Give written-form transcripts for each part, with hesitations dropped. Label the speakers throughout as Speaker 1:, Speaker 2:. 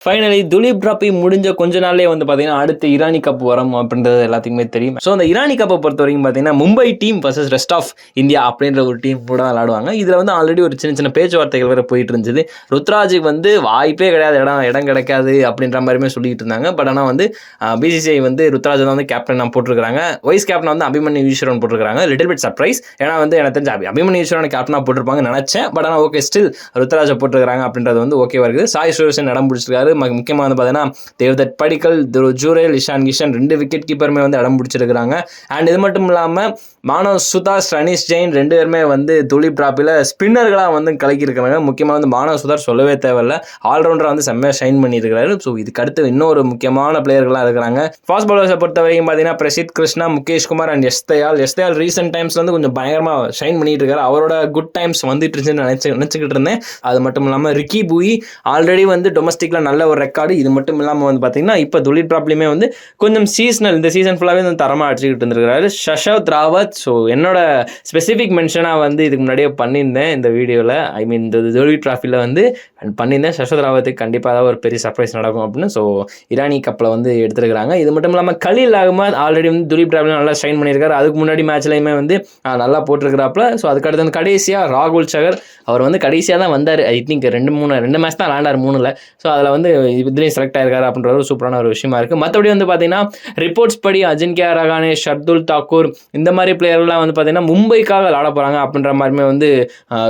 Speaker 1: Finally Duleep trophy முடிஞ்ச கொஞ்ச நாள்லேயே வந்து பார்த்தீங்கன்னா அடுத்து ஈரானி கப் வரும் அப்படின்றது எல்லாத்துக்குமே தெரியும். ஸோ அந்த ஈரானி கப்பை பொறுத்த வரைக்கும் பார்த்தீங்கன்னா Mumbai team versus rest of India அப்படின்ற ஒரு டீம் கூட விளாடுவாங்க. இதில் வந்து ஆல்ரெடி ஒரு சின்ன சின்ன பேச்சுவார்த்தைகள் வேறு போயிட்டு இருந்துச்சு. ருத்ராஜுக்கு வந்து வாய்ப்பே கிடையாது, இடம் கிடைக்காது அப்படின்ற மாதிரியுமே சொல்லிட்டு இருந்தாங்க. பட் ஆனால் வந்து பிசிசிஐ வந்து ருத்ராஜ் தான் வந்து கேப்டன் போட்டிருக்காங்க. வைஸ் கேப்டன் வந்து அபிமன்யு ஈஸ்வரன் போட்டிருக்காங்க. Little bit surprise. ஏன்னா வந்து எனக்கு தெரிஞ்ச அபிமன்யு ஈஸ்வரன் கேப்டனாக போட்டிருப்பாங்கன்னு நினச்சேன். பட் ஆனால் ஓகே, ஸ்டில் ருத்ராஜை போட்டிருக்காங்க அப்படின்றது வந்து ஓகேவா இருக்குது. சாய் சுரேஷன் இடம் பிடிச்சிருக்காரு. முக்கியமாக வந்து பார்த்தீங்கன்னா தேவ்தத் படிக்கல், ஜூரேல், இஷான் கிஷன் 2 விக்கெட் கீப்பருமே வந்து இடம் பிடிச்சிருக்கிறாங்க. அண்ட் இது மட்டும் இல்லாமல் மானவ் சுதார், ரனீஷ் ஜெயின் 2 பேருமே வந்து துலீப் டிராபியில் ஸ்பின்னர்களாக வந்து கலக்கியிருக்கிறாங்க. முக்கியமாக வந்து மானவ் சுதார் சொல்லவே தேவையில்லை, ஆல்ரவுண்டராக வந்து செம்மையாக ஷைன் பண்ணியிருக்கிறாரு. ஸோ இதுக்கு அடுத்து இன்னொரு முக்கியமான பிளேயர்களாக இருக்கிறாங்க. ஃபாஸ்ட் பாலர்ஸை பொறுத்த வரைக்கும் பார்த்தீங்கன்னா பிரசித் கிருஷ்ணா, முகேஷ் குமார் அண்ட் எஸ்தயால் ரீசென்ட் டைம்ஸ் வந்து கொஞ்சம் பயங்கரமாக ஷைன் பண்ணிட்டு இருக்காரு. அவரோட குட் டைம்ஸ் வந்துட்டு இருந்துச்சுன்னு நினச்சிக்கிட்டு இருந்தேன். அது மட்டும் இல்லாமல் ரிக்கி பூயி ஆல்ரெடி வந்து டொமஸ்டிக்கில் நல்ல ஒரு ரெக்கார்டு. இது மட்டும் இல்லாமல் வந்து பார்த்தீங்கன்னா இப்போ துலீப் டிராப்லையுமே வந்து கொஞ்சம் சீசனல், இந்த சீசன் ஃபுல்லாகவே வந்து தரமாக அடிச்சுக்கிட்டு இருந்திருக்கிறாரு. ஷஷவத் ராவத், ஸோ என்னோட ஸ்பெசிஃபிக் மென்ஷனாக வந்து இதுக்கு முன்னாடியே பண்ணியிருந்தேன் இந்த வீடியோவில். ஐ மீன் இந்த துலீப் டிராஃபியில் வந்து பண்ணியிருந்தேன். ஷஷவத் ராவத்துக்கு கண்டிப்பாக ஏதாவது ஒரு பெரிய சர்ப்ரைஸ் நடக்கும் அப்படின்னு. ஸோ ஈரானி கப்பில் வந்து எடுத்துருக்காங்க. இது மட்டும் இல்லாமல் கலீல் அகமது ஆல்ரெடி வந்து துலீப் டிராஃபில் நல்லா ஷைன் பண்ணியிருக்காரு. அதுக்கு முன்னாடி மேட்ச்லையுமே வந்து நல்லா போட்டிருக்கிறாப்புல. ஸோ அதுக்கடுத்து வந்து கடைசியாக ராகுல் சகர், அவர் வந்து கடைசியாக தான் வந்தார். ஐ திங்க் 2 மேட்ச் தான் விளாண்டார் 3ல். ஸோ அதில் வந்து இதுலேயும் செலக்ட் ஆயிருக்காரு அப்படின்ற ஒரு சூப்பரான ஒரு விஷயமா இருக்குது. மற்றபடி வந்து பார்த்தீங்கன்னா ரிப்போர்ட்ஸ் படி அஜின்கியா ரஹானே, ஷர்துல் தாக்கூர் இந்த மாதிரி பிளேயர்லாம் வந்து பார்த்தீங்கன்னா மும்பைக்காக விளாட போகிறாங்க அப்படின்ற மாதிரிமே வந்து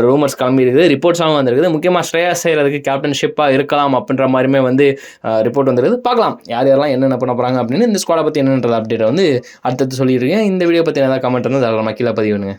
Speaker 1: ரூமர்ஸ் கிளம்பி இருக்குது, ரிப்போர்ட்ஸாகவும் வந்திருக்குது. முக்கியமாக ஸ்ரேயாஸ் ஐயர் அதுக்கு கேப்டன்ஷிப்பாக இருக்கலாம் அப்படின்ற மாதிரிமே வந்து ரிப்போர்ட் வந்துருக்குது. பார்க்கலாம் யாரெல்லாம் என்னென்ன பண்ண போகிறாங்க அப்படின்னு. இந்த ஸ்குவாடை பற்றி என்னென்றது அப்டேட் வந்து அடுத்தடுத்து சொல்லியிருக்கேன். இந்த வீடியோ பற்றி ஏதாவது கமெண்ட் வந்து அதில் கீழே பதிவுங்க.